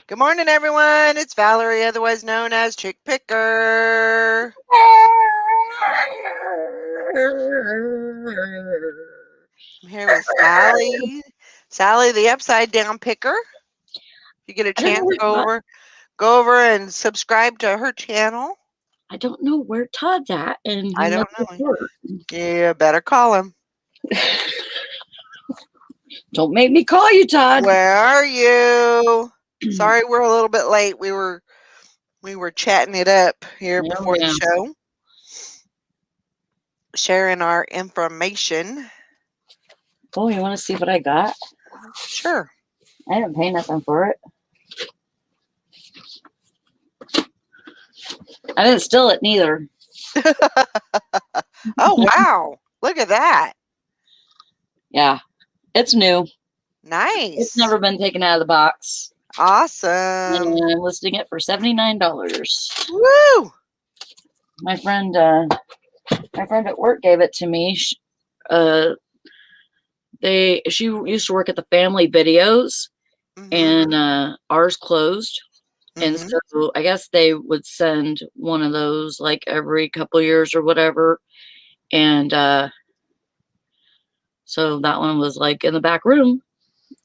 Good morning, everyone. It's Valerie, otherwise known as Chick Picker. I'm here with Sally. Sally, the upside down picker. If you get a I don't know chance, where go over and subscribe to her channel. I don't know where Todd's at, and he I don't must know. report. Yeah, better call him. Don't make me call you, Todd. Where are you? Sorry, we're a little bit late. We were chatting it up here Oh, before the yeah. show, sharing our information. Oh, you want to see what I got? Sure. I didn't pay nothing for it. I didn't steal it neither. Oh, wow. Look at that. Yeah, it's new. It's Nice. never been taken out of the box. Awesome. And I'm listing it for $79. Woo! My friend at work gave it to me. She used to work at the Family Videos, Mhm. and ours closed. And Mhm. so I guess they would send one of those like every couple years or whatever. And so that one was like in the back room.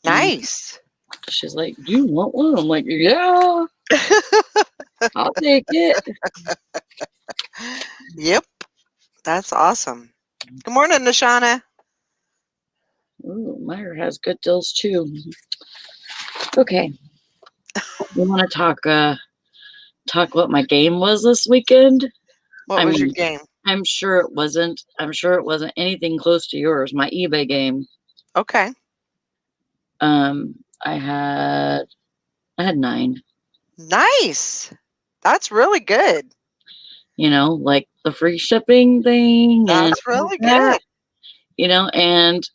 And Nice. she's like, "Do you want one?" I'm like, "Yeah, I'll take it." Yep. That's awesome. Good morning, Nashana. Ooh, Meyer has good deals too. Okay. We want to talk what my game was this weekend. What I was your mean, game? I'm sure it wasn't anything close to yours. My eBay game. Okay. Um, I had I had 9. Nice. That's really good. Like the free shipping thing and That's all really that, good. and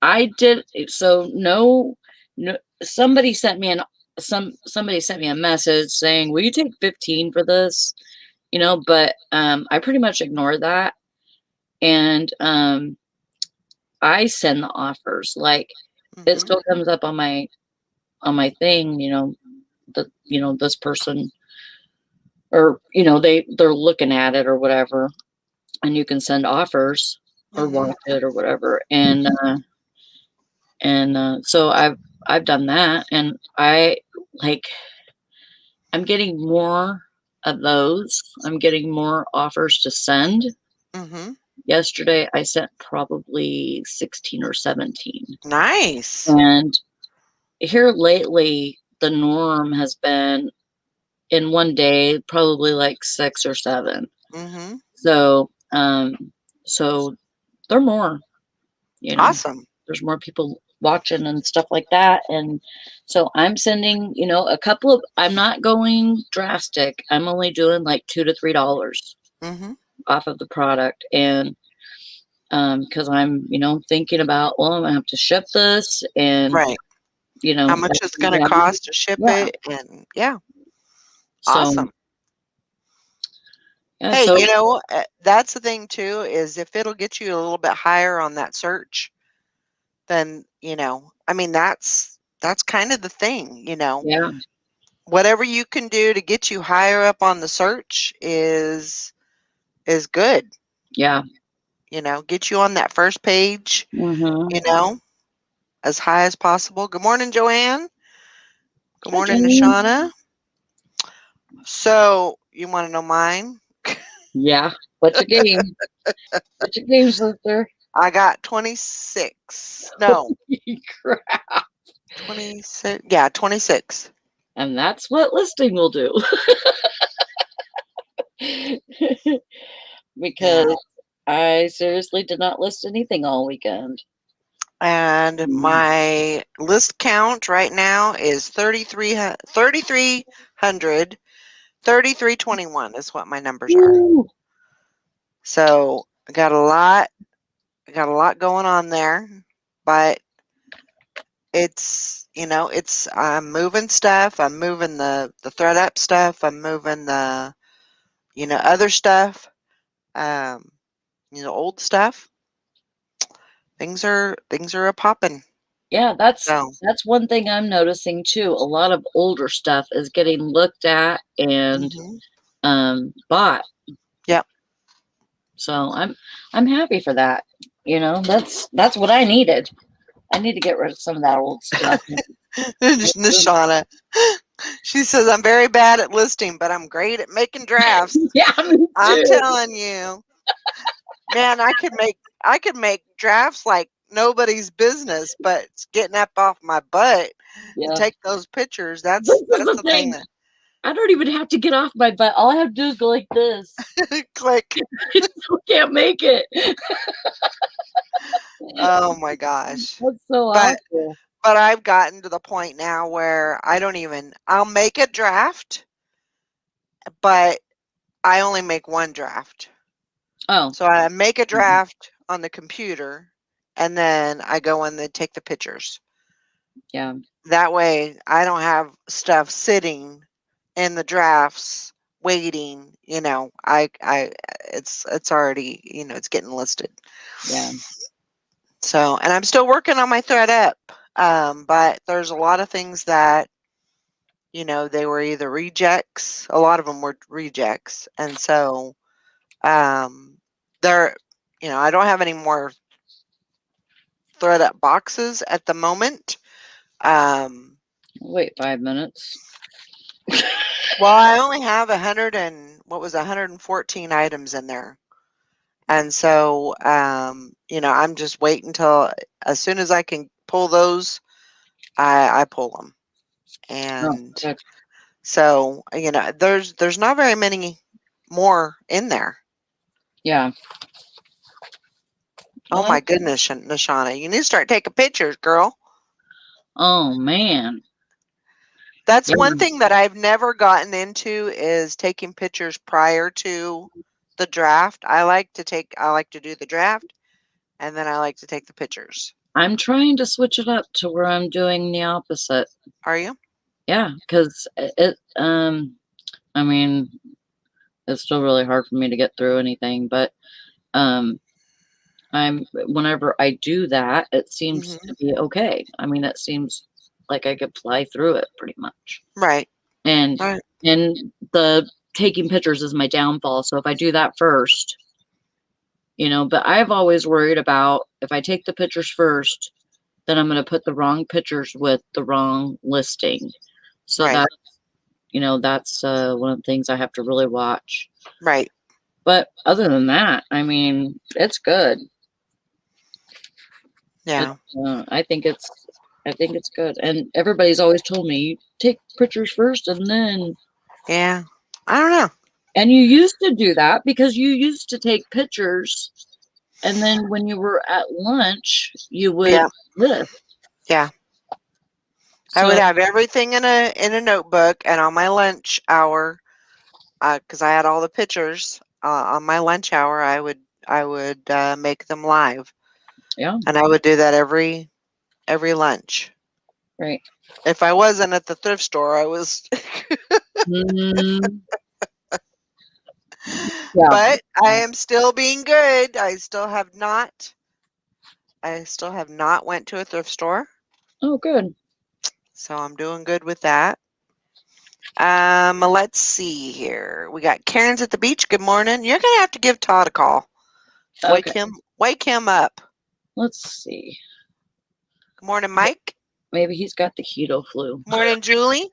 I did so no somebody sent me a message saying, "Will you take 15 for this?" But I pretty much ignored that, and I send the offers. Like, it Mhm. still comes up on my thing, this person, or they're looking at it or whatever, and you can send offers or Mhm. watch it or whatever. And so I've done that, and I'm getting more of those. I'm getting more offers to send. Mhm. Yesterday I sent probably 16 or 17. Nice. And here lately the norm has been in one day probably like 6 or 7. Mhm. So they're more, you know. Awesome. There's more people watching and stuff like that. And so I'm sending, a couple of, I'm not going drastic. I'm only doing like $2 to $3 Mhm. off of the product. And because I'm, thinking about, well, I'm gonna have to ship this, and Right. How much that's it's gonna going to be heavy. cost to ship Yeah. it and yeah. So Awesome. yeah, Hey, so that's the thing too, is if it'll get you a little bit higher on that search, then, I mean, that's kind of the thing. yeah, Whatever you can do to get you higher up on the search is good. yeah. Get you on that first page, Mm-hmm. you know, as high as possible. Good morning, Joanne. Good Hi, morning, Jenny. Nashana. So, you want to know mine? Yeah. What's your game? What's your game, sister? I got 26. No, Crap. 26. Yeah, 26. And that's what listing will do. Yeah. Because I seriously did not list anything all weekend. And my list count right now is 3,300. 3321 is what my numbers are. Woo. So I got a lot going on there, but I'm moving stuff. I'm moving the thread up stuff. I'm moving the, other stuff, old stuff. Things are a popping. Yeah, that's So, that's one thing I'm noticing too. A lot of older stuff is getting looked at and mhm. bought. Yep. So I'm happy for that. You know, that's what I needed. I need to get rid of some of that old stuff. Nishana. She says, I'm very bad at listing, but I'm great at making drafts. Yeah, me I'm too. telling you, man, I could make drafts like nobody's business, but it's getting up off my butt to Yeah. take those pictures. This That's is that's the the thing thing. I don't even have to get off my butt. All I have to do is go like this. that click. I still can't make it. Oh my gosh. That's so But awful. but I've gotten to the point now where I'll make a draft, but I only make one draft. Oh, So I make a mhm. draft on the computer and then I go in and take the pictures. Yeah. That way I don't have stuff sitting in the drafts waiting, I it's already, it's getting listed. Yeah. So, and I'm still working on my thread up. But there's a lot of things that, they were either rejects, a lot of them were rejects. And so, um, there, I don't have any more thread up boxes at the moment. Um, Wait 5 minutes. well, I only have 114 items in there. And so, I'm just waiting till as soon as I can pull those, I pull them. Oh, And okay. so, there's not very many more in there. Yeah. Oh Well, my goodness, Nashana, you need to start taking pictures, girl. oh man. That's Yeah. one thing that I've never gotten into is taking pictures prior to the draft. I like to do the draft and then I like to take the pictures. I'm trying to switch it up to where I'm doing the opposite. Are you? Yeah, because I mean, it's still really hard for me to get through anything, but um whenever I do that, it seems Mhm. to be okay. I mean, it seems like I could fly through it pretty much. Right. And Right. and the taking pictures is my downfall. So if I do that first, but I've always worried about if I take the pictures first, then I'm going to put the wrong pictures with the wrong listing. So Right. that's one of the things I have to really watch. Right. But other than that, I mean, it's good. It, Yeah. I think it's good. And everybody's always told me, you take pictures first and then, Yeah. I don't know. and you used to do that because you used to take pictures. And then when you were at lunch, you would Yeah. list. Yeah. I would So, have everything in a notebook and on my lunch hour, because I had all the pictures on my lunch hour, I would make them live, yeah, and I would do that every lunch. right. If I wasn't at the thrift store, I was. Mm, yeah. But I am still being good. I still have not went to a thrift store, Oh, good. so I'm doing good with that. Let's see here. We got Karen's at the beach. Good morning. You're gonna have to give Todd a call. Wake Okay. him wake him up. Let's see. Good morning, Mike. Maybe he's got the keto flu. Morning, Julie.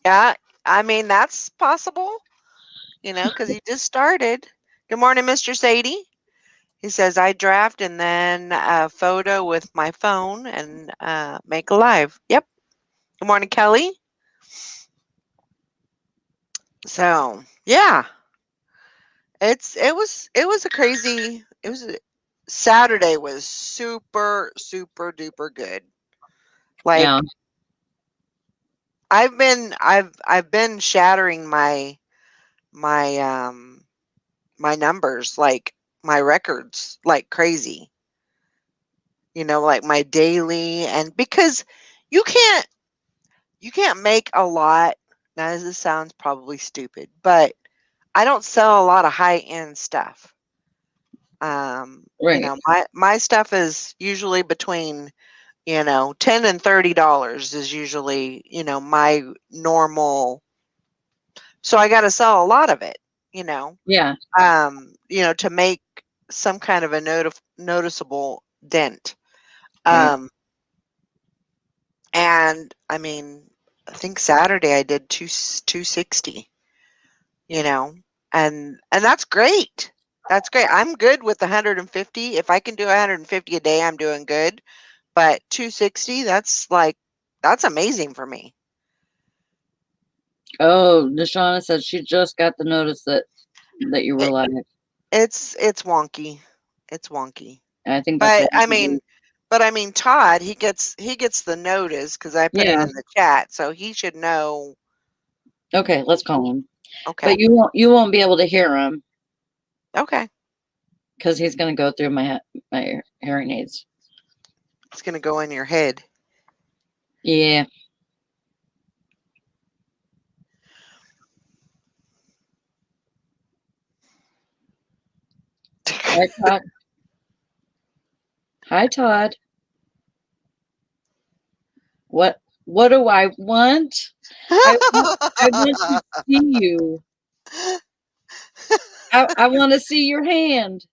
Yeah, I mean that's possible, because he just started. Good morning, Mr. Sadie. He says I draft and then a photo with my phone and make a live. Yep. Good morning, Kelly. So yeah, it was a crazy. Saturday was super super duper good. Yeah. Like I've been shattering my my numbers, like my records, like crazy. Like my daily, and because you can't you can't make a lot. Now this sounds probably stupid, but I don't sell a lot of high end stuff. Right. My stuff is usually between You know, $10 and $30 is usually, you know, my normal. So I got to sell a lot of it, Yeah. you know, to make some kind of a noticeable dent. Right. And I mean, I think Saturday I did 260, you know, and that's great. That's great. I'm good with 150. If I can do 150 a day, I'm doing good. But 260, that's amazing for me. Oh, Nishana said she just got the notice that you were It, live. it's wonky. It's wonky. And I think that's But why. I mean Todd, he gets the notice cuz I put it Yeah. in the chat, so he should know. Okay, let's call him. Okay. But you won't be able to hear him Okay. because he's going to go through my hearing aids. It's going to go in your head. Yeah. Hi, Todd. Hi, Todd. What do I want? I want to see you. I want to see your hand.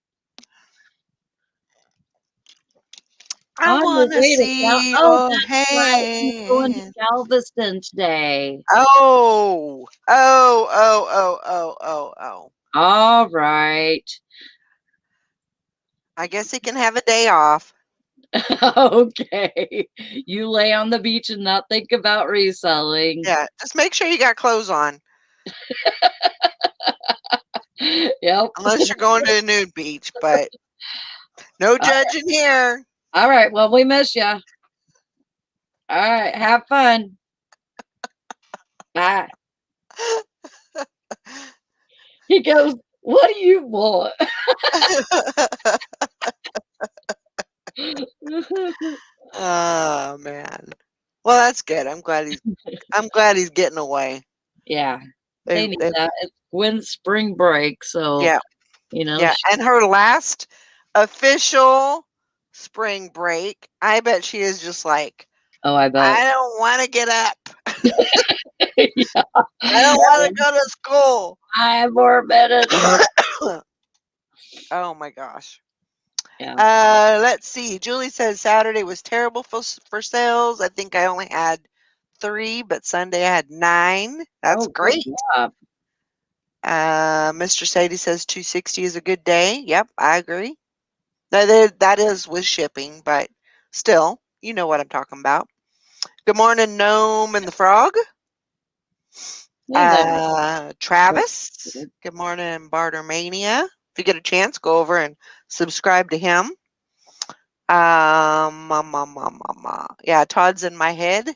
I On your want to way to see Oh, your that's right. He's going to hand. Galveston today. Oh. Oh, oh, oh, oh, oh, oh. All right. I guess he can have a day off. Okay. You lay on the beach and not think about reselling. Yeah, just make sure you got clothes on. Yep. Unless you're going to a nude beach, but no judging here. All right. Well, we miss you. All right. Have fun. Bye. He goes, what do you want? Oh man. Well, that's good. I'm glad he's getting away. Yeah. They, They need they that. It's Gwen's spring break. So, yeah, you know, yeah. And her last official spring break, I bet she is just like, oh, I bet. I don't want to get up. Yeah. I don't want to go to school. 5 more minutes. Oh my gosh. Yeah. Let's see. Julie says Saturday was terrible for sales. I think I only had 3, but Sunday I had 9. That's Oh, good great. job. Mr. Sadie says 260 is a good day. Yep, I agree. That is with shipping, but still, you know what I'm talking about. Good morning, Gnome and the Frog. Hey there. Travis. Good morning, Bartermania. If you get a chance, go over and subscribe to him. Yeah, Todd's in my head.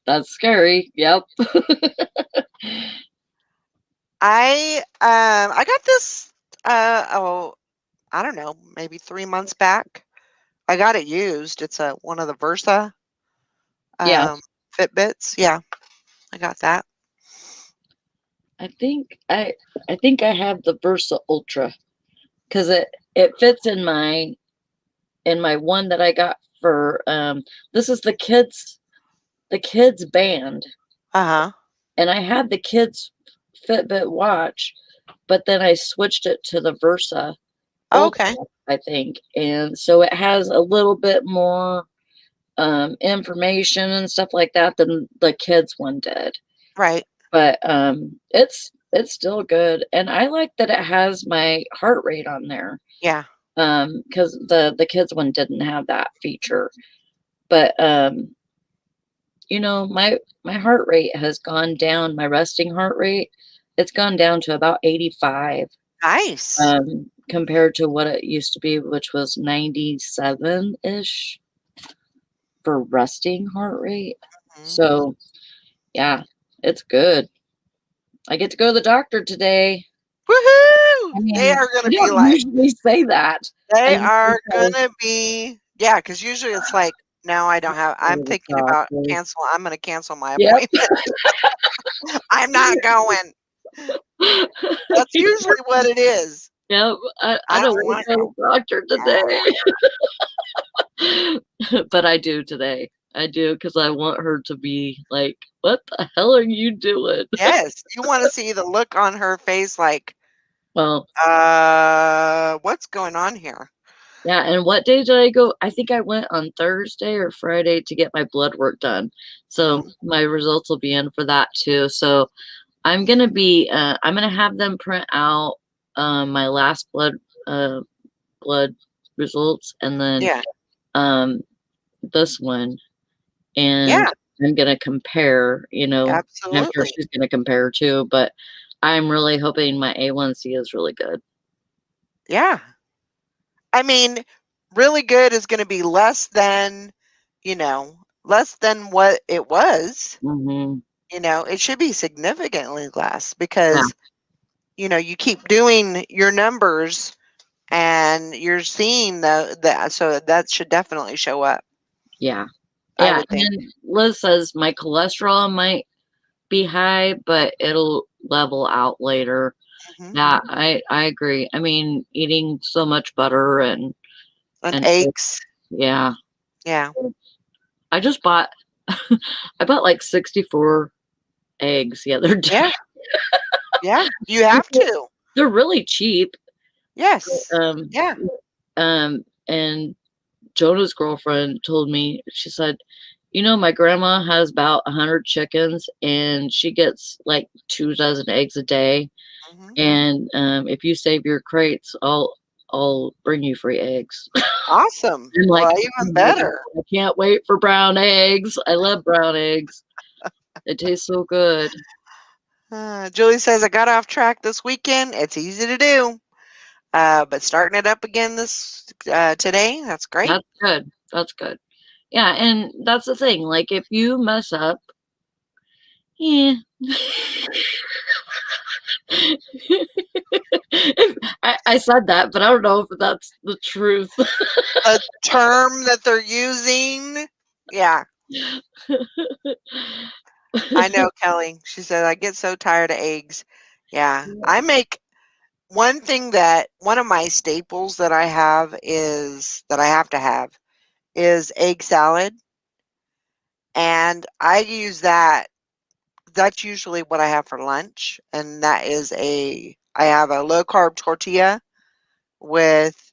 That's scary. Yep. I got this I don't know, maybe 3 months back. I got it used. It's one of the Versa Yeah. Fitbits. Yeah, I got that. I think I have the Versa Ultra because it fits in my one that I got for this is the kids band. Uh-huh. And I had the kids Fitbit watch, but then I switched it to the Versa Ultra, Okay. I think. And so it has a little bit more information and stuff like that than the kids one did. Right. But it's still good. And I like that it has my heart rate on there. Yeah. Because the kids one didn't have that feature. But you know, my heart rate has gone down, my resting heart rate, it's gone down to about 85. Nice. Compared to what it used to be, which was 97-ish for resting heart rate. Mhm. So yeah, it's good. I get to go to the doctor today. Woohoo! I mean, They are gonna I be don't like usually say that. I they usually are say, gonna be yeah, because usually it's like, no, I don't have I'm "Go to the thinking about doctor." I'm gonna cancel my Yep. appointment. I'm not going. That's usually what it is. Yep. I I don't don't want wanna to go to go. the doctor I don't today. wanna go. But I do today. I do because I want her to be like, "What the hell are you doing?" Yes, you wanna see the look on her face like, Well, what's going on here?" yeah, and what day did I go? I think I went on Thursday or Friday to get my blood work done. So Mhm. my results will be in for that too. So I'm gonna have them print out my last blood results and then Yeah. um this one, and Yeah, I'm gonna compare, I'm sure absolutely. she's gonna compare too, but I'm really hoping my A1C is really good. Yeah. I mean, really good is gonna be less than, less than what it was. Mhm. It should be significantly less Yeah, because, you keep doing your numbers and you're seeing that, so that should definitely show up, yeah. I Yeah, would think. and Liz says my cholesterol might be high, but it'll level out later. Mhm. Yeah, I agree. I mean, eating so much butter And and eggs. yeah. Yeah. I just bought I bought like 64 eggs the other day. Yeah. Yeah. You have to. They're really cheap. Yes. Um, Yeah. and Jonah's girlfriend told me, she said, my grandma has about 100 chickens and she gets like 2 dozen eggs a day. Mhm. And if you save your crates, I'll bring you free eggs. Awesome. I'm like, Well, "Oh even my God, better. I can't wait for brown eggs. I love brown eggs. They taste so good." Julie says, I got off track this weekend. It's easy to do. But starting it up again this today, that's great. That's good. That's good. Yeah, and that's the thing. Like if you mess up, yeah. I said that, but I don't know if that's the truth. The term that they're using, yeah, I know, Kelly. She said, I get so tired of eggs. Yeah, I make one of my staples that I have is that I have to have is egg salad. And I use that. That's usually what I have for lunch. And I have a low carb tortilla with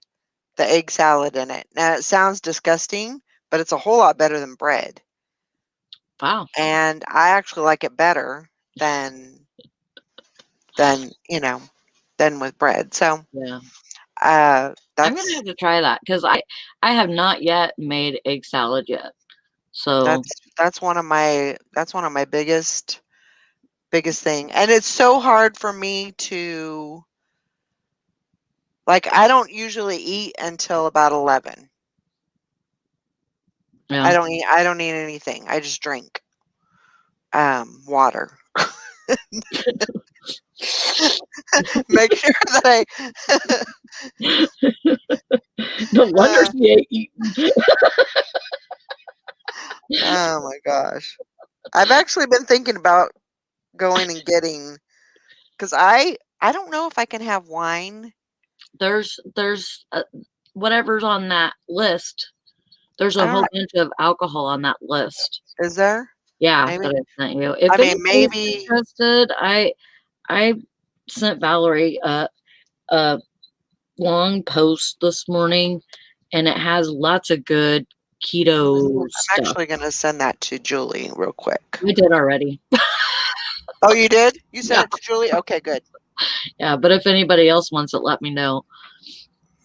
the egg salad in it. Now, it sounds disgusting, but it's a whole lot better than bread. Wow. And I actually like it better than than, you know, than with bread. So, Yeah. I'm gonna that's have to try that because I have not yet made egg salad yet. So that's one of my biggest thing. And it's so hard for me to like I don't usually eat until about 11. yeah. I don't eat anything. I just drink water. Make sure that I No wonder uh, she ain't eating. oh my gosh. I've actually been thinking about going and getting because I don't know if I can have wine. There's whatever's on that list. There's a I don't whole bunch of alcohol on that list. is there? Yeah, Maybe that I sent you. If I mean anybody's maybe interested, I sent Valerie a long post this morning, and it has lots of good keto I'm stuff. actually gonna send that to Julie real quick. I did already. Oh, you did? You sent Yeah, it to Julie? Okay, good. yeah, but if anybody else wants it, let me know,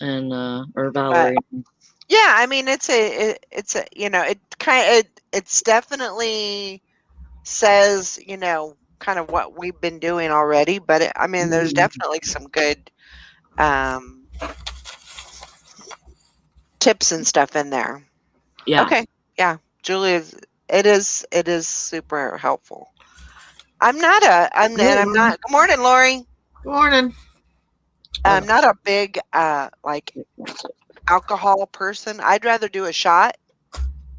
and, or But Valerie. yeah, I mean it's a it's definitely says, kind of what we've been doing already, but I mean there's Mhm. definitely some good um tips and stuff in there. Yeah. Okay. Yeah. Julie it is super helpful. I'm not a I'm and Good I'm morning. not Good morning, Lori. Morning. I'm not a big like That's it. alcohol person. I'd rather do a shot.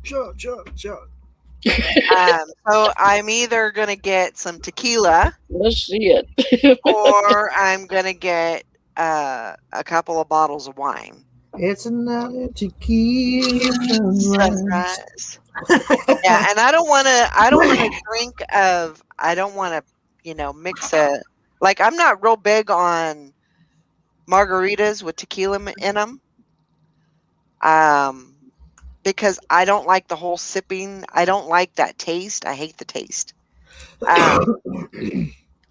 Shut. So I'm either gonna get some tequila Let's see it. or I'm gonna get a couple of bottles of wine. It's another tequila sunrise. Sunrise. Yeah, and I don't want to drink of. I don't want to, mix a. Like I'm not real big on margaritas with tequila in them. Because I don't like the whole sipping. I don't like that taste. I hate the taste.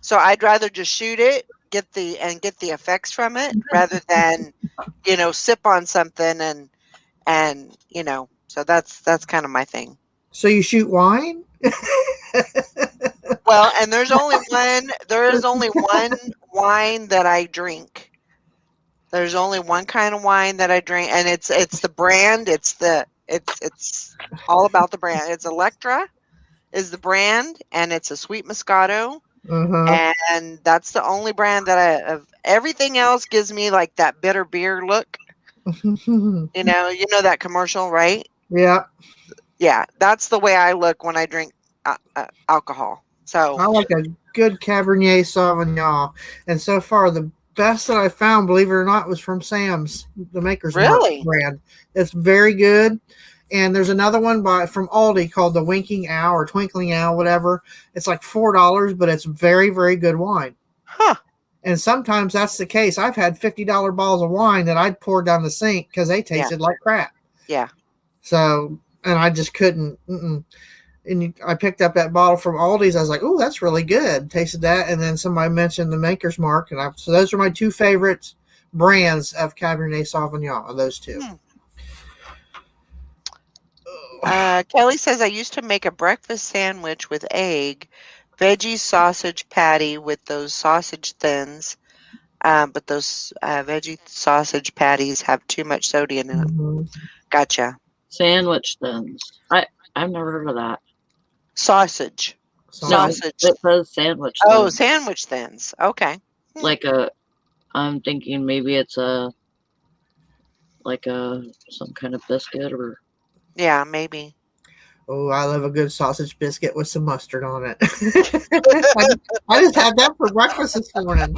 So I'd rather just shoot it, get the effects from it rather than, sip on something and so that's kind of my thing. So you shoot wine? Well, and there is only one wine that I drink. There's only one kind of wine that I drink, and it's the brand. It's all about the brand. It's Electra is the brand, and it's a sweet Moscato, and that's the only brand that everything else gives me like that bitter beer look. You know that commercial, right? Yeah. Yeah, that's the way I look when I drink alcohol. So I like a good Cabernet Sauvignon, and so far the best that I found, believe it or not, was from Sam's, the Maker's Mark brand. It's very good. And there's another one from Aldi called the Winking Owl or Twinkling Owl, whatever. It's like $4, but it's very, very good wine. Huh. And sometimes that's the case. I've had $50 bottles of wine that I'd pour down the sink because they tasted like crap. Yeah. So, and I just couldn't. And I picked up that bottle from Aldi's. I was like, "Oh, that's really good." Tasted that, and then somebody mentioned the Maker's Mark, and so those are my two favorite brands of Cabernet Sauvignon. Are those two? Kelly says I used to make a breakfast sandwich with egg, veggie sausage patty with those sausage thins, but those veggie sausage patties have too much sodium in them. Gotcha. Sandwich thins. I've never heard of that. Sausage. Sausage. No, it says sandwich thins. Oh, sandwich thins. Okay. Like I'm thinking maybe it's some kind of biscuit or. Yeah, maybe. Oh, I love a good sausage biscuit with some mustard on it. I just had that for breakfast this morning.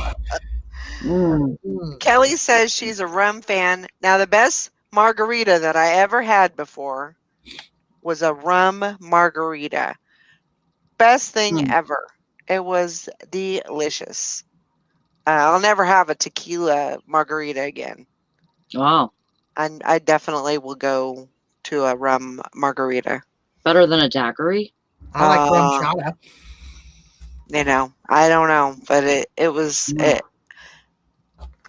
Kelly says she's a rum fan. Now, the best margarita that I ever had before was a rum margarita. Best thing ever. It was delicious. I'll never have a tequila margarita again. Wow. And I definitely will go to a rum margarita. Better than a daiquiri? I like rum chata. I don't know, but it was it.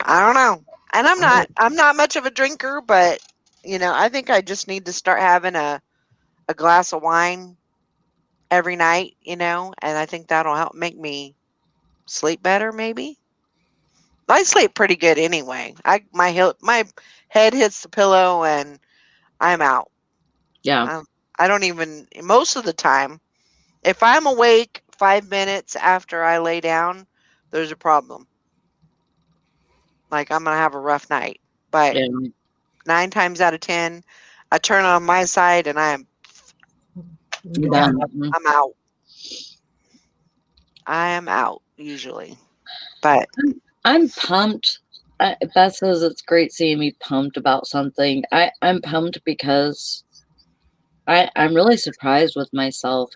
I don't know. And I'm not much of a drinker, but I think I just need to start having a glass of wine every night, and I think that'll help make me sleep better maybe. I sleep pretty good anyway. My head hits the pillow and I'm out. Yeah. I don't even, most of the time, if I'm awake 5 minutes after I lay down, there's a problem. Like I'm going to have a rough night. But 9 times out of 10, I turn on my side and I'm out. I am out usually. But I'm pumped. Beth says it's great seeing me pumped about something. I'm pumped because I'm really surprised with myself.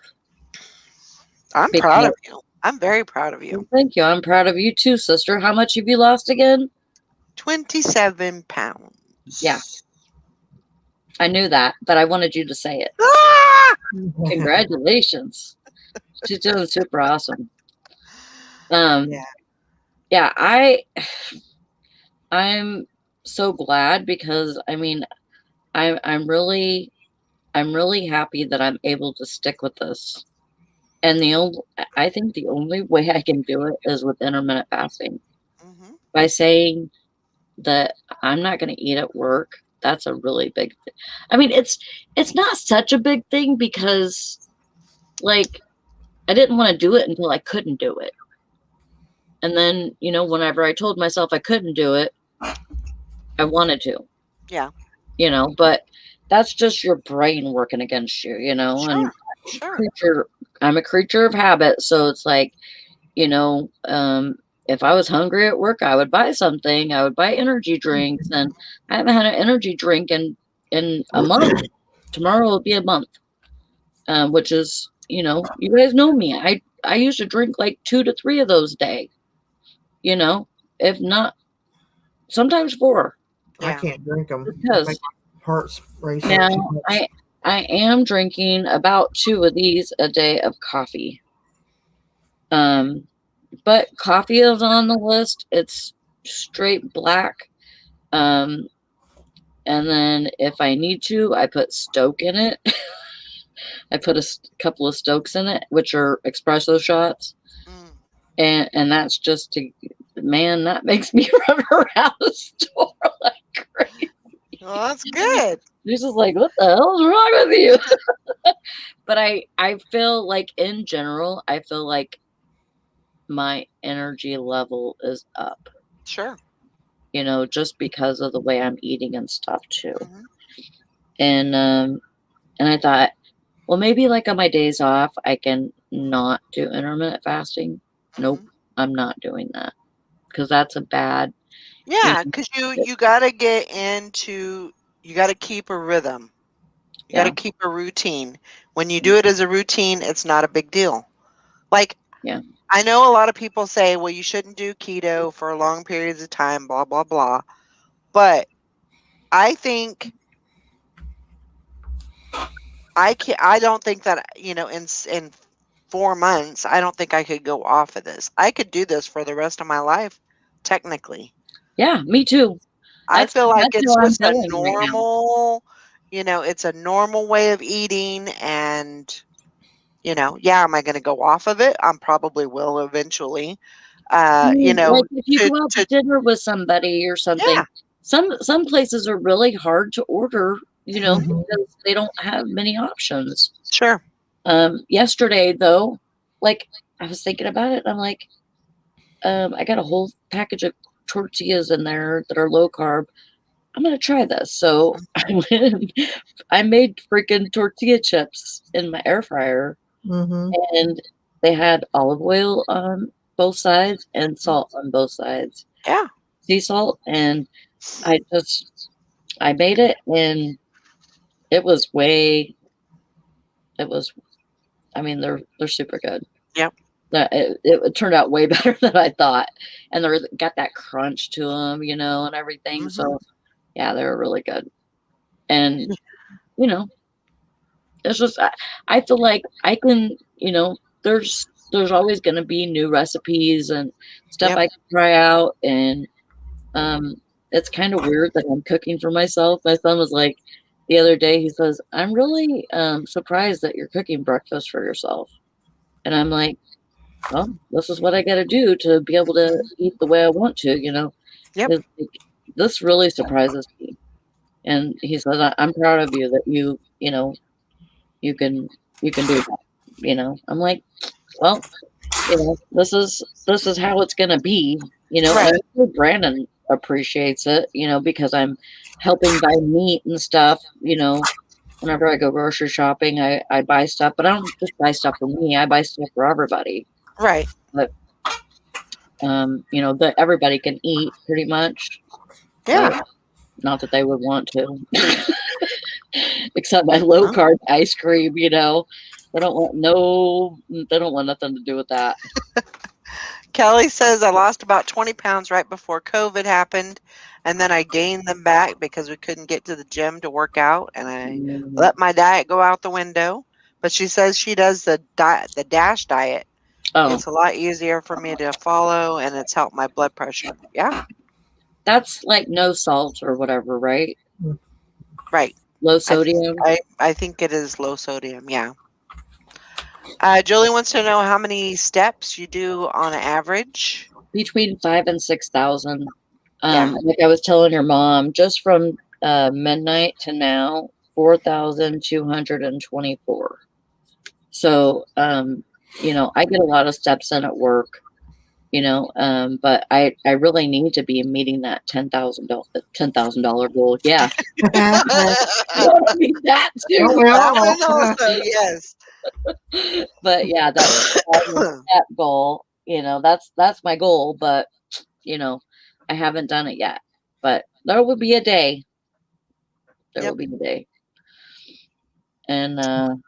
I'm proud of you. I'm very proud of you. Thank you. I'm proud of you too, sister. How much have you lost again? 27 pounds. Yeah. I knew that, but I wanted you to say it. Ah! Congratulations. She's doing super awesome. Yeah, I'm so glad because I'm really happy that I'm able to stick with this. And I think the only way I can do it is with intermittent fasting. By saying that I'm not going to eat at work. That's a really big thing. I mean, it's not such a big thing because like I didn't want to do it until I couldn't do it. And then, whenever I told myself I couldn't do it, I wanted to. Yeah. But that's just your brain working against you, Sure. And I'm a creature of habit. So it's like, if I was hungry at work, I would buy something. I would buy energy drinks, and I haven't had an energy drink in a month. Tomorrow will be a month, which is, you guys know me. I used to drink like 2 to 3 of those a day, if not sometimes 4. I can't drink them because my heart's racing. Now I am drinking about 2 of these a day of coffee. But coffee is on the list. It's straight black. And then if I need to, I put Stoke in it. I put a couple of Stokes in it, which are espresso shots. And that's just to, man, that makes me run around the store like crazy. Well, that's good. She's just like, what the hell is wrong with you? But I feel like, in general, I feel like my energy level is up. Sure. Just because of the way I'm eating and stuff too. And I thought, well, maybe like on my days off, I can not do intermittent fasting. Nope, I'm not doing that, because that's a bad. Yeah, because you got to get into, you got to keep a rhythm. You got to keep a routine. When you do it as a routine, it's not a big deal. Like, I know a lot of people say, well, you shouldn't do keto for long periods of time, blah, blah, blah. But I think, I don't think that, in 4 months, I don't think I could go off of this. I could do this for the rest of my life, technically. Yeah, me too. I feel like it's just a normal, it's a normal way of eating, and, am I going to go off of it? I probably will eventually. Like if you go out to dinner with somebody or something, some places are really hard to order, because they don't have many options. Sure. Yesterday though, like, I was thinking about it, and I'm like, I got a whole package of tortillas in there that are low carb. I'm gonna try this. So I made freaking tortilla chips in my air fryer, and they had olive oil on both sides and salt on both sides. Yeah, sea salt, and I made it, and it was I mean, they're super good. Yep. It turned out way better than I thought, and they got that crunch to them, and everything. So yeah, they were really good. And it's just, I feel like I can, there's always going to be new recipes and stuff I can try out, and it's kind of weird that I'm cooking for myself. My son was like, the other day, he says, I'm really surprised that you're cooking breakfast for yourself. And I'm like, well, this is what I got to do to be able to eat the way I want to, Yep. This really surprises me. And he says, I'm proud of you that you can do that. I'm like, well, this is how it's going to be, Right. And Brandon appreciates it, because I'm helping buy meat and stuff, whenever I go grocery shopping, I buy stuff, but I don't just buy stuff for me. I buy stuff for everybody. Right. But, that everybody can eat pretty much. Yeah. Not that they would want to, except my low carb ice cream, they don't want nothing to do with that. Kelly says, I lost about 20 pounds right before COVID happened, and then I gained them back because we couldn't get to the gym to work out, and I let my diet go out the window. But she says she does the DASH diet. It's a lot easier for me to follow, and it's helped my blood pressure. Yeah. That's like no salt or whatever, right? Right. Low sodium? I think it is low sodium, yeah. Julie wants to know how many steps you do on average. Between 5,000 and 6,000. Like I was telling your mom, just from midnight to now, 4,224. So, I get a lot of steps in at work, but I really need to be meeting that $10,000 goal. Yeah. I need that too. That also, yes. But yeah, that's that goal. You know, that's my goal, but you know, I haven't done it yet. But there will be a day. There Yep. will be a day. And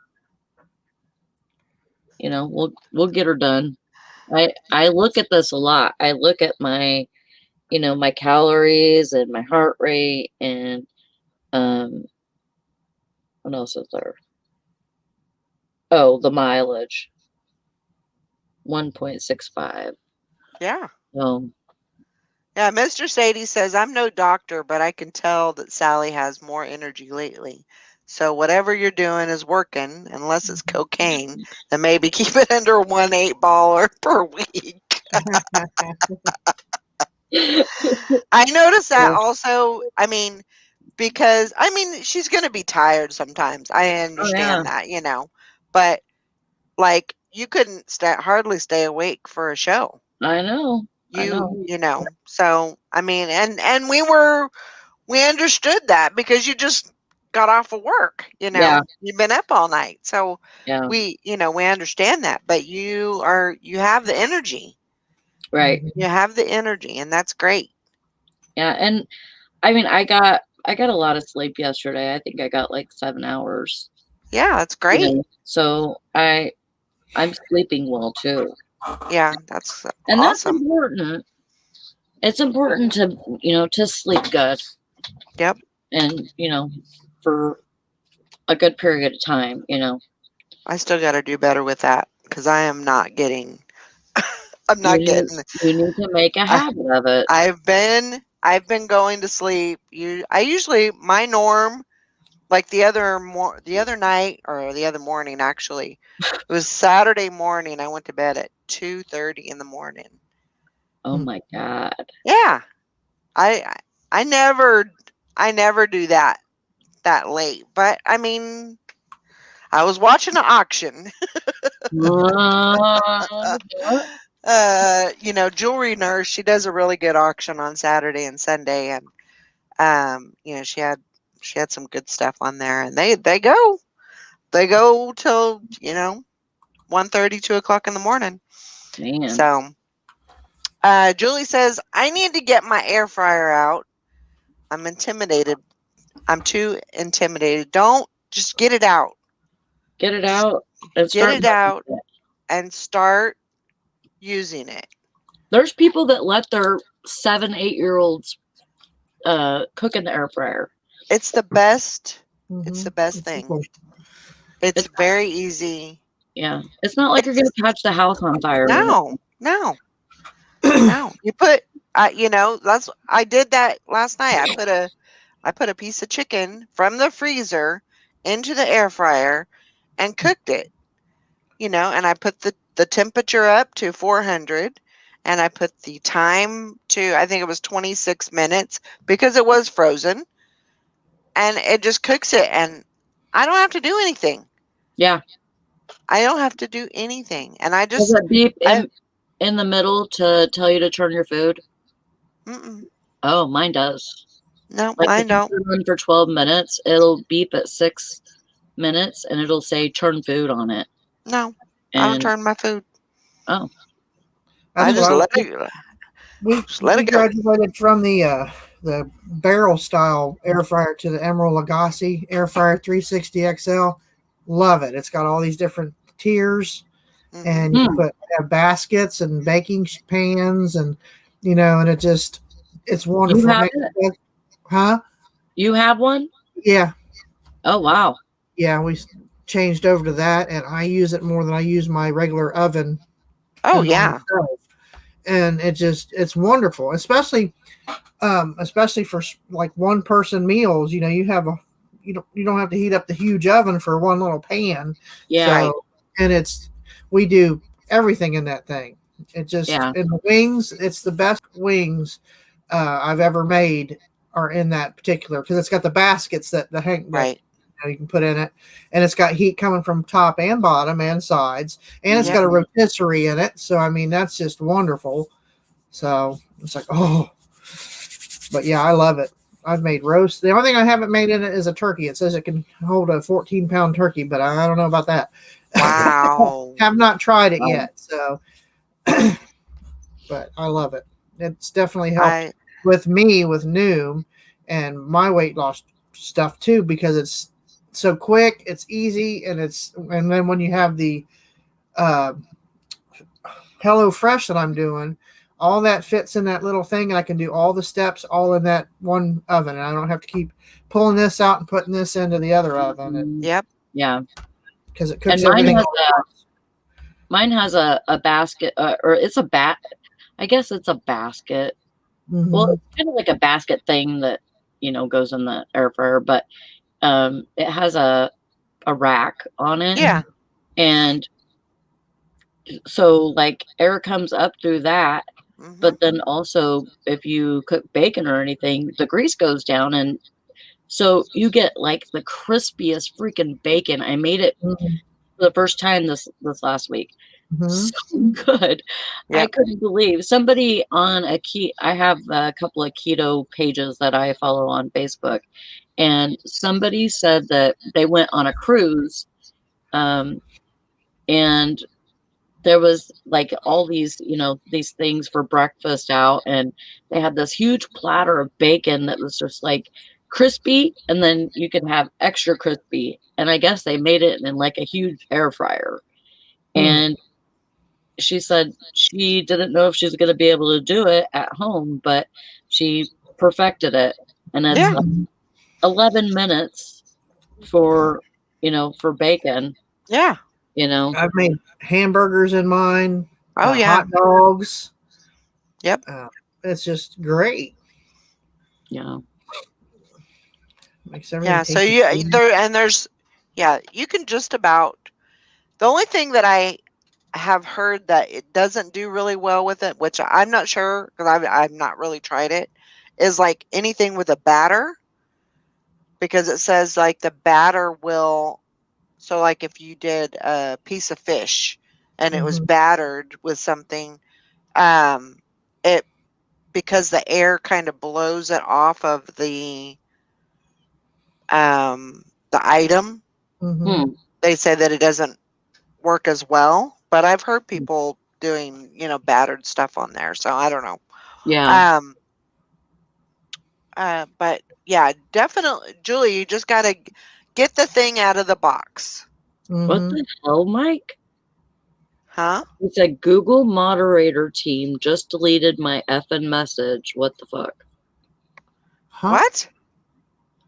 you know, we'll get her done. I look at this a lot. I look at my, you know, my calories and my heart rate and what else is there? Oh, the mileage. 1.65. Yeah. So Yeah, Mr. Sadie says, I'm no doctor, but I can tell that Sally has more energy lately. So whatever you're doing is working, unless it's cocaine, then maybe keep it under 1 8-baller per week. I noticed that also. I mean, because she's going to be tired sometimes. I understand that, you know, but like you couldn't hardly stay awake for a show. I know. You know. So I mean, and we understood that because you just got off of work. You know, Yeah. you've been up all night, so Yeah. we understand that. But you have the energy, Right? You have the energy, and that's great. Yeah, and I mean, I got a lot of sleep yesterday. I think I got like 7 hours. Yeah, that's great. You know? So I'm sleeping well too. Yeah, that's and awesome. That's important. It's important to, you know, to sleep good. Yep. And, you know, for a good period of time, you know. I still got to do better with that because I am not getting. I'm not getting. You need to make a habit of it. I've been going to sleep. I usually my norm, like the other night or the other morning actually, it was Saturday morning. I went to bed at 2:30 in the morning. Oh my God. Yeah, I never do that late. But I mean, I was watching an auction. You know, Jewelry Nurse, she does a really good auction on Saturday and Sunday, and you know, she had some good stuff on there, and they go till, you know, 1:30, 2 o'clock in the morning. Man. So Julie says, I need to get my air fryer out. I'm intimidated. I'm too intimidated. Don't, just get it out. Get it out. Get it out and start using it. There's people that let their 7, 8-year-olds cook in the air fryer. It's the best. It's the best thing. It's very easy. Yeah. It's not like you're going to catch the house on fire. No. You put, you know, I did that last night. I put a piece of chicken from the freezer into the air fryer and cooked it, you know, and I put the temperature up to 400 and I put the time to, I think it was 26 minutes because it was frozen, and it just cooks it, and I don't have to do anything. Yeah. I don't have to do anything. And I just. Does it beep in the middle to tell you to turn your food? Mm-mm. Oh, mine does. No, like mine don't. Run for 12 minutes. It'll beep at 6 minutes and it'll say turn food on it. No, I don't turn my food. Oh. I just let it. We graduated from the barrel style air fryer to the Emerald Lagasse air fryer 360 XL. Love it. It's got all these different tiers, and you have baskets and baking pans, and you know, and it's wonderful. You have it? Huh? You have one? Yeah. Oh wow. Yeah, we changed over to that, and I use it more than I use my regular oven. Oh yeah. And it's wonderful, especially for like one person meals. You know, you don't have to heat up the huge oven for one little pan. Yeah. So, and we do everything in that thing. It just, and the wings, it's the best wings I've ever made are in that particular, because it's got the baskets that hang right. You can put in it, and it's got heat coming from top and bottom and sides, and it's got a rotisserie in it. So I mean, that's just wonderful. So it's like, oh, but yeah, I love it. I've made roast. The only thing I haven't made in it is a turkey. It says it can hold a 14-pound turkey, but I don't know about that. Wow. Have not tried it yet. So but I love it. It's definitely helped with me with Noom and my weight loss stuff too, because it's so quick, it's easy, and then when you have the Hello Fresh that I'm doing, all that fits in that little thing, and I can do all the steps all in that one oven, and I don't have to keep pulling this out and putting this into the other oven. Yep. Yeah. Because it cooks everything. Mine has a basket, or it's a I guess it's a basket. Mm-hmm. Well, it's kind of like a basket thing that, goes in the air fryer, but it has a rack on it. Yeah. And so like air comes up through that, but then also if you cook bacon or anything, the grease goes down, and so you get like the crispiest freaking bacon. I made it for the first time this last week. So good. Yep. I couldn't believe somebody on I have a couple of keto pages that I follow on Facebook, and somebody said that they went on a cruise, and there was like all these, these things for breakfast out, and they had this huge platter of bacon that was just like crispy, and then you can have extra crispy. And I guess they made it in like a huge air fryer. And she said she didn't know if she was going to be able to do it at home, but she perfected it. And it's like 11 minutes for bacon. Yeah. I've made hamburgers in mine. Oh, yeah. Hot dogs. Yep. It's just great. Yeah. Makes everything. Yeah. So you can just about. The only thing that I have heard that it doesn't do really well with it, which I'm not sure because I've not really tried it, is like anything with a batter, because it says like the batter will. So like if you did a piece of fish and it was battered with something, it, because the air kind of blows it off of the item, they say that it doesn't work as well. But I've heard people doing, battered stuff on there. So I don't know. Yeah. But yeah, definitely, Julie, you just got to get the thing out of the box. What the hell, Mike? Huh? It said Google moderator team just deleted my effing message. What the fuck? Huh? What?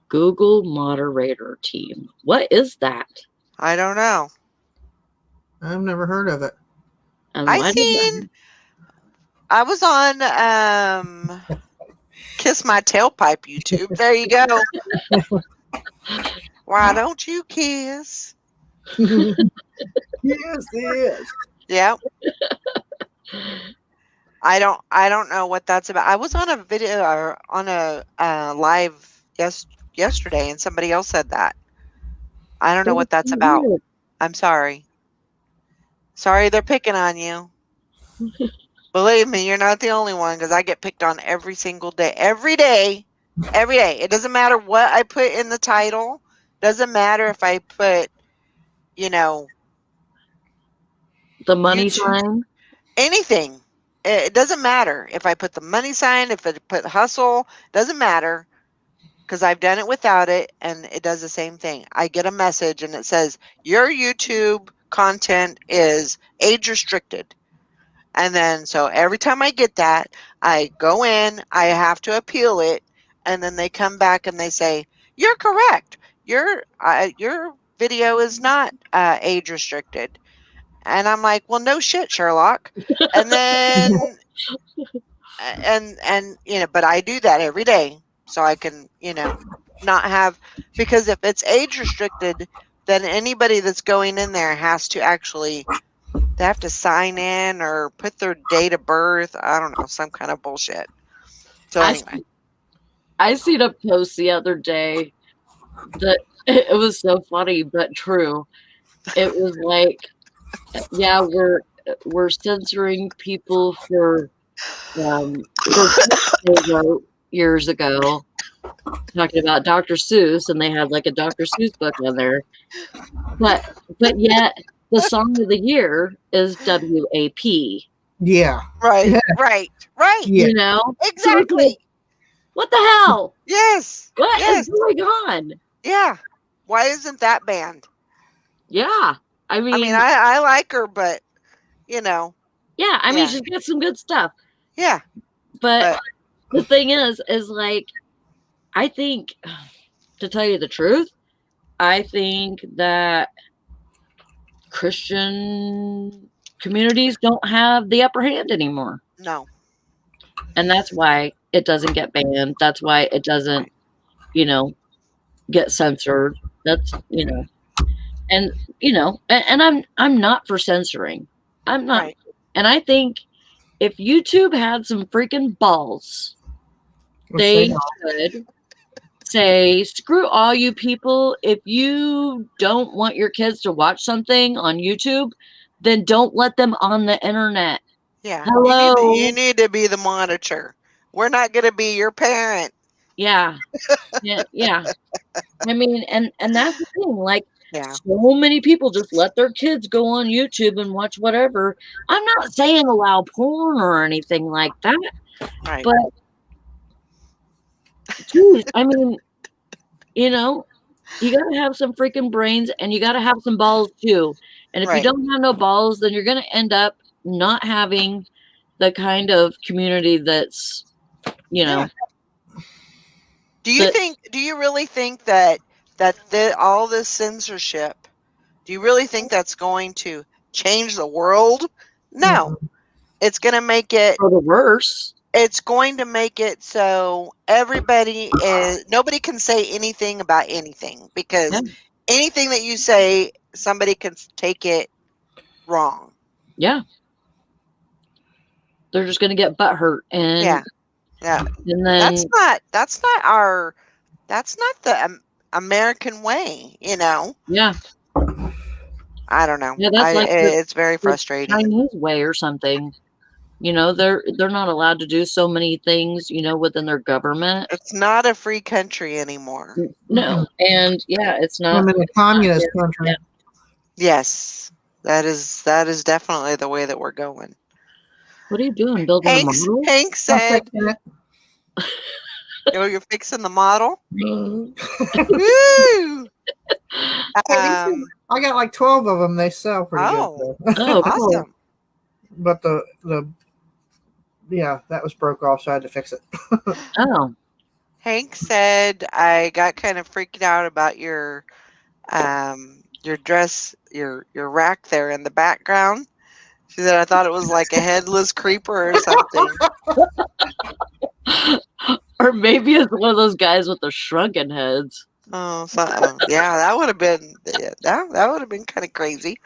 Google moderator team. What is that? I don't know. I've never heard of it. I was on Kiss My Tailpipe YouTube. There you go. Why don't you kiss? Yes. Yeah. I don't know what that's about. I was on a video or on a live yesterday, and somebody else said that. I don't know what that's about. I'm sorry. Sorry, they're picking on you. Believe me, you're not the only one, because I get picked on every single day. Every day. It doesn't matter what I put in the title. Doesn't matter if I put, the money sign. Anything. It doesn't matter if I put the money sign, if I put hustle. Doesn't matter, because I've done it without it, and it does the same thing. I get a message, and it says, your YouTube content is age restricted. And then, so every time I get that, I go in, I have to appeal it, and then they come back and they say, you're correct. Your video is not age restricted. And I'm like, well, no shit, Sherlock. And then, and but I do that every day so I can, not have, because if it's age restricted, then anybody that's going in there has to actually, they have to sign in or put their date of birth. I don't know, some kind of bullshit. So anyway. I seen a post the other day that it was so funny but true. It was like, yeah, we're censoring people for they wrote years ago talking about Dr. Seuss, and they had like a Dr. Seuss book on there. But yet the song of the year is WAP. Yeah. Right. Right. Right. Yeah. You know? Exactly. What the hell? Yes. What Yes. is going on? Yeah. Why isn't that banned? Yeah. I mean, I like her, but you know. yeah, I mean, she's got some good stuff. Yeah. But the thing is like, I think, to tell you the truth, I think that Christian communities don't have the upper hand anymore. No. And that's why it doesn't get banned. That's why it doesn't, you know, get censored. That's, you know, and I'm not for censoring. I'm not. Right. And I think if YouTube had some freaking balls, they could say, screw all you people. If you don't want your kids to watch something on YouTube, then don't let them on the internet. Yeah. Hello. You need to be the monitor. We're not going to be your parent. Yeah. Yeah. I mean, and that's the thing. Like, Yeah. so many people just let their kids go on YouTube and watch whatever. I'm not saying allow porn or anything like that. Right. But, geez, I mean, you know, you got to have some freaking brains and you got to have some balls too. And if you don't have no balls, then you're going to end up not having the kind of community that's, you know. Do you really think that all this censorship, do you really think that's going to change the world? No. It's going to make it for the worse. It's going to make it so nobody can say anything about anything, because anything that you say, somebody can take it wrong. Yeah. They're just going to get butthurt. And yeah. And then that's not the American way, you know? Yeah. I don't know. Yeah, that's it's very frustrating. Chinese way or something. You know, they're not allowed to do so many things, you know, within their government. It's not a free country anymore. No. And yeah, it's not. I'm in a communist country. Yeah. Yes. That is definitely the way that we're going. What are you doing? Building a model? Hank said, you're fixing the model? Woo! I got like 12 of them. They sell pretty good. Oh, awesome. Cool. But that was broke off, so I had to fix it. Oh. Hank said, I got kind of freaked out about your dress, your rack there in the background. She said, I thought it was like a headless creeper or something. Or maybe it's one of those guys with the shrunken heads. Oh, yeah, that would have been that would have been kind of crazy.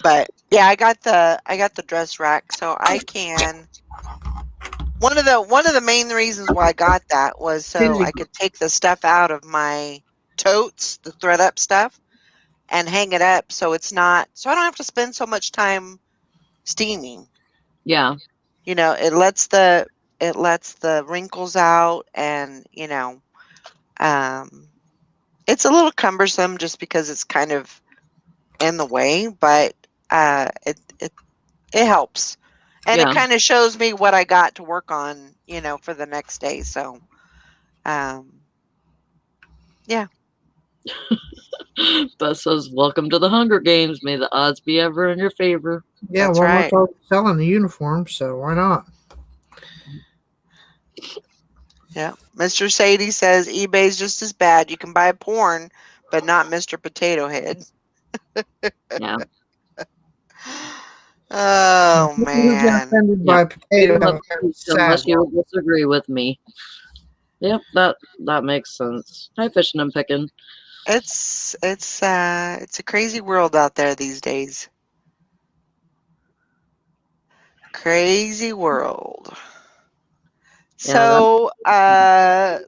But yeah, I got the dress rack, so I can. One of the main reasons why I got that was so I could take the stuff out of my totes, the thread up stuff, and hang it up, so it's not, so I don't have to spend so much time steaming. Yeah. You know, it lets the wrinkles out, and you know, it's a little cumbersome just because it's kind of in the way, but it helps, and it kind of shows me what I got to work on, you know, for the next day. So, yeah. Beth says, "Welcome to the Hunger Games. May the odds be ever in your favor." Yeah, that's well, right. we're selling the uniform, so why not? Yeah, Mr. Sadie says eBay's just as bad. You can buy porn, but not Mr. Potato Head. Yeah. Oh man. Offended by potato. Unless you disagree with me. Yep, that makes sense. Hi, fishing and picking. It's a crazy world out there these days. Crazy world. So,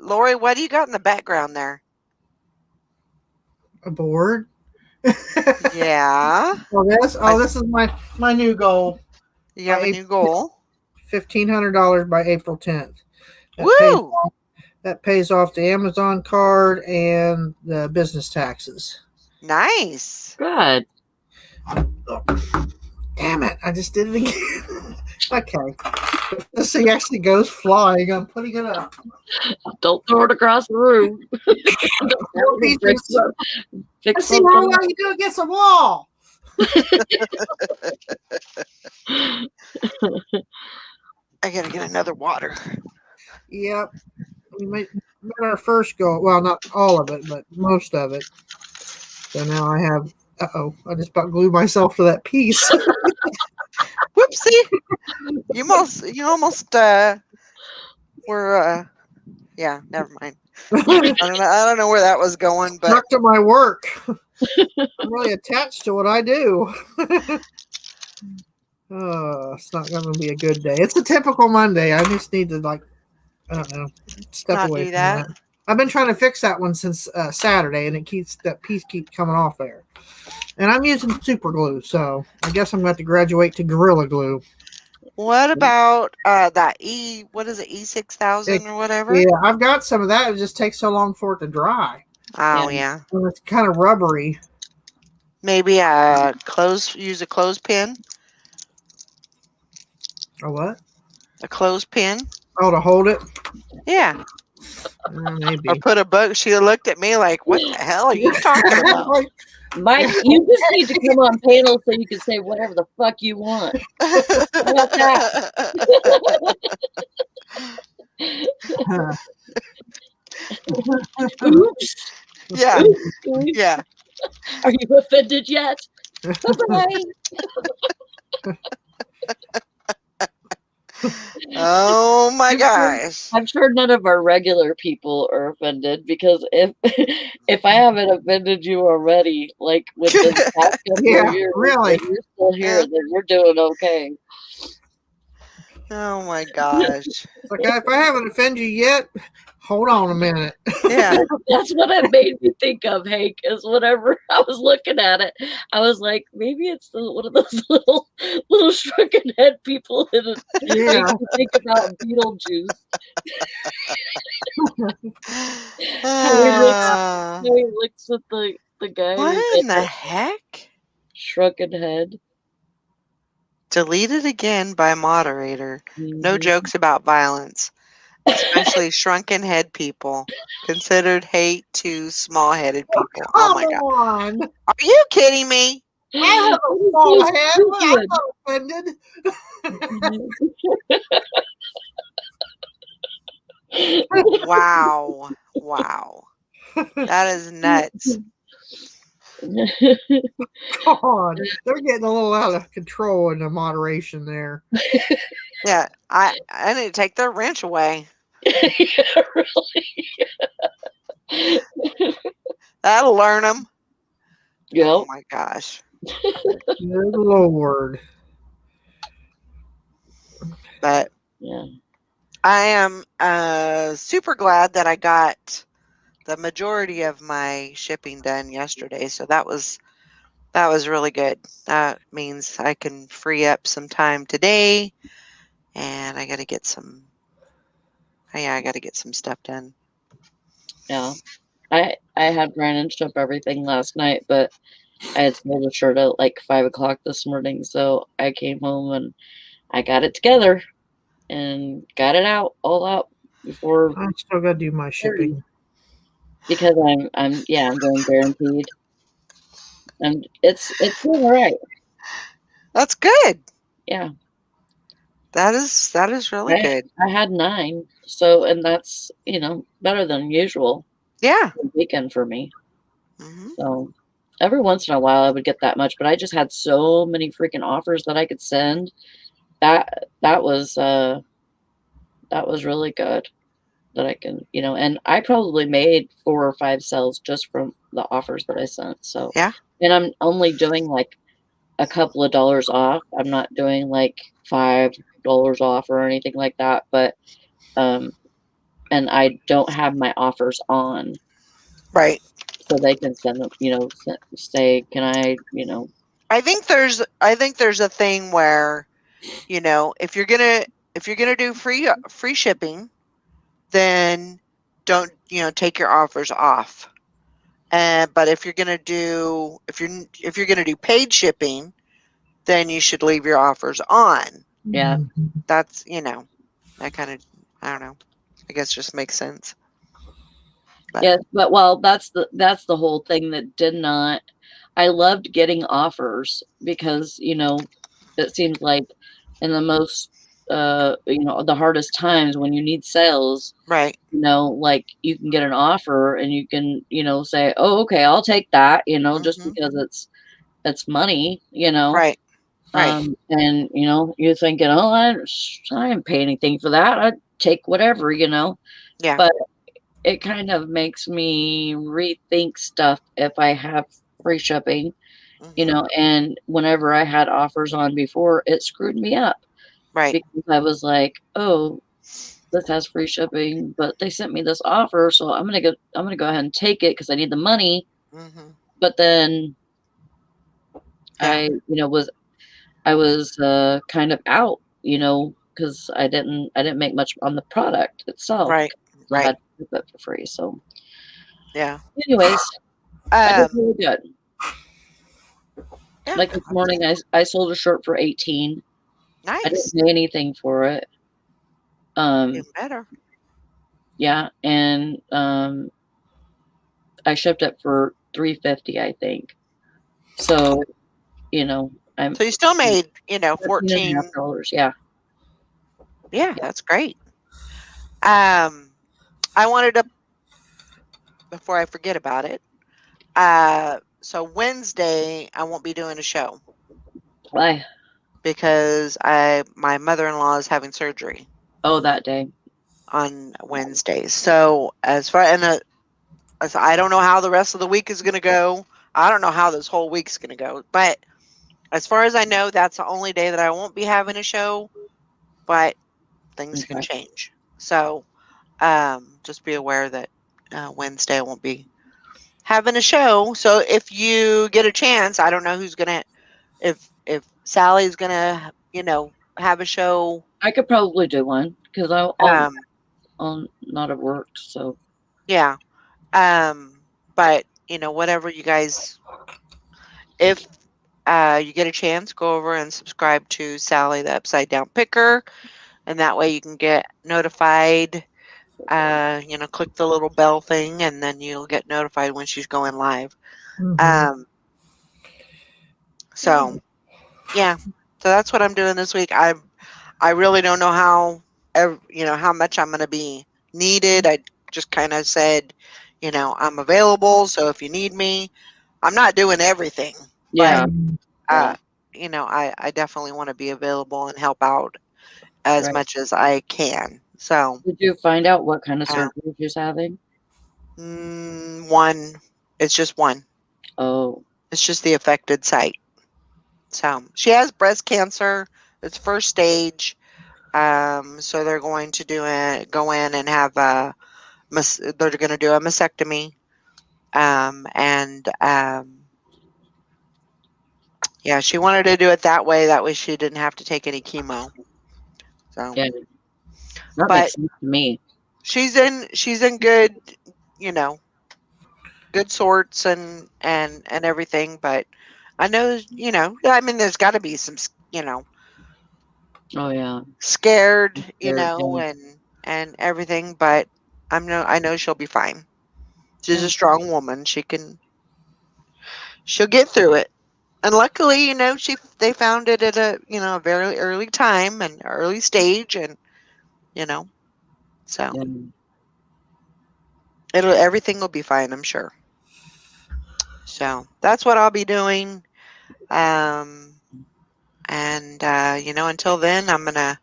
Lori, what do you got in the background there? A board. Yeah. This is my new goal. You have a new goal? $1,500 by April 10th. Woo! That pays off the Amazon card and the business taxes. Nice. Good. Oh, damn it! I just did it again. Okay, this thing actually goes flying. I'm putting it up. Don't throw it across the room. Let's see how well you do against a wall. I gotta get another water. Yep. We made our first go. Well, not all of it, but most of it. So now I have. I just about glued myself to that piece. Whoopsie! You almost were. Yeah, never mind. I don't know where that was going, but Stuck to my work. I'm really attached to what I do. It's not going to be a good day. It's a typical Monday. I just need to I don't know, step not away do from that. that. I've been trying to fix that one since Saturday, and that piece keeps coming off there. And I'm using super glue, so I guess I'm going to have to graduate to Gorilla Glue. What about that what is it, E6000 or whatever? Yeah, I've got some of that. It just takes so long for it to dry. Oh, yeah. And it's kind of rubbery. Maybe use a clothespin. A what? A clothespin. Oh, to hold it? Yeah. Maybe. Or put a book. She looked at me like, what the hell are you talking about? Mike, you just need to come on panel so you can say whatever the fuck you want. How about that? Oops. Yeah. Oops. Yeah. Are you offended yet? Bye-bye. Oh my gosh. I'm sure none of our regular people are offended, because if I haven't offended you already, like within the past couple of years, really, you're still here, then we're doing okay. Oh my gosh. It's like, if I haven't offended you yet, hold on a minute. Yeah. That's what it made me think of, Hank, is whenever I was looking at it, I was like, maybe it's one of those little shrunken head people that makes me think about Beetlejuice. How he looks at the guy. What in the heck? Shrunken head. Deleted again by moderator. No jokes about violence, especially shrunken head people. Considered hate to small-headed people. Oh my god! Are you kidding me? I have a small head. I'm not offended. Wow. Wow. That is nuts. God, they're getting a little out of control in the moderation there. Yeah, I need to take their wrench away. Yeah, really. That'll learn them. Yep. Oh my gosh. Good Lord. But yeah, I am super glad that I got the majority of my shipping done yesterday. So that was really good. That means I can free up some time today, and I got to get some. I got to get some stuff done. Yeah, I had Brandon ship everything last night, but I had sold a shirt at like 5 o'clock this morning, so I came home and I got it together and got it all out before. I still got to do my shipping because I'm going guaranteed, and it's doing all right. That's good. Yeah, that is really good. I had 9, so, and that's better than usual. Yeah, weekend for me. Mm-hmm. So every once in a while I would get that much, but I just had so many freaking offers that I could send. That was really good. That I can, and I probably made 4 or 5 sales just from the offers that I sent. So yeah, and I'm only doing like a couple of dollars off. I'm not doing like $5 off or anything like that. But and I don't have my offers on. Right. So they can send them, say, can I, I think there's a thing where, if you're gonna do free shipping, then don't take your offers off. But if you're gonna do paid shipping, then you should leave your offers on. Yeah. That's, that kind of, I don't know. I guess just makes sense. But. Yes, but well, that's the whole thing that did not. I loved getting offers because, it seems like in the most the hardest times when you need sales, right, like you can get an offer and you can, say, oh, okay, I'll take that, just because it's money, right, and you're thinking, oh, I didn't pay anything for that, I'd take whatever, yeah, but it kind of makes me rethink stuff if I have free shipping, and whenever I had offers on before, it screwed me up. Right. Because I was like, oh, this has free shipping, but they sent me this offer, so I'm gonna go ahead and take it because I need the money. But then I was kind of out, because I didn't make much on the product itself. Right. I had to keep it for free. So yeah. Anyways, I did really good. Yeah, like this morning, I sold a shirt for $18. Nice. I didn't pay anything for it. Even better. Yeah, and I shipped it for $3.50, I think. So, So you still made, $14. Yeah. Yeah, that's great. I wanted to, before I forget about it. So Wednesday I won't be doing a show. Why? Because my mother-in-law is having surgery. Oh, that day. On Wednesday. So as I don't know how the rest of the week is going to go. I don't know how this whole week's going to go. But as far as I know, that's the only day that I won't be having a show. But things can change. So just be aware that Wednesday I won't be having a show. So if you get a chance, I don't know who's going to, if Sally's going to, have a show. I could probably do one because I'll not have worked. So yeah. But whatever you guys, if you get a chance, go over and subscribe to Sally the Upside Down Picker, and that way you can get notified. Click the little bell thing, and then you'll get notified when she's going live. So yeah, so that's what I'm doing this week. I really don't know how much I'm going to be needed. I just kind of said, I'm available. So if you need me, I'm not doing everything. Yeah. But, I definitely want to be available and help out as much as I can. So did you find out what kind of surgery she's having? One. It's just one. Oh. It's just the affected site. So she has breast cancer. It's first stage. So they're going to go in and have they're going to do a mastectomy. Yeah, she wanted to do it that way. That way she didn't have to take any chemo. So yeah, that makes sense to me. She's in good, good sorts and everything. But I know, I mean, there's got to be some, oh yeah, scared, and everything. But I know she'll be fine. She's a strong woman. She'll get through it. And luckily, they found it at a very early time and early stage, and so everything will be fine, I'm sure. So that's what I'll be doing. Until then, I'm gonna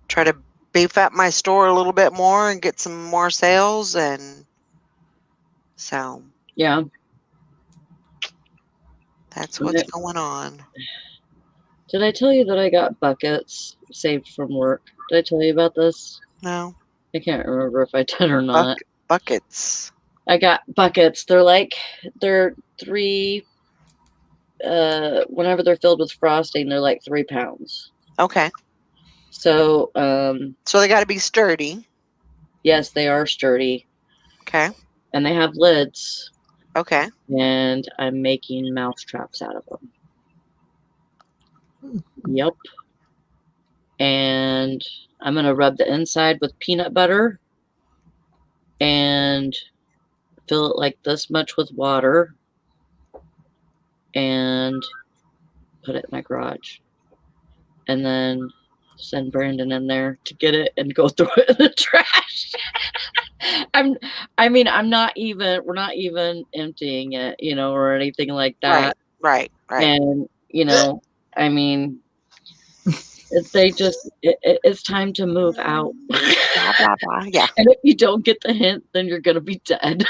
try to beef up my store a little bit more and get some more sales, and so yeah. That's what's going on. Did I tell you that I got buckets saved from work? Did I tell you about this? No. I can't remember if I did or not. Buckets. I got buckets. They're 3, whenever they're filled with frosting, they're like 3 pounds. Okay. So, so they got to be sturdy. Yes, they are sturdy. Okay. And they have lids. Okay. And I'm making mouse traps out of them. Yep. And I'm going to rub the inside with peanut butter and fill it like this much with water and put it in my garage. And then send Brandon in there to get it and go throw it in the trash. we're not even emptying it, or anything like that. Right. And, it's time to move out. Blah, blah, blah. Yeah. And if you don't get the hint, then you're going to be dead.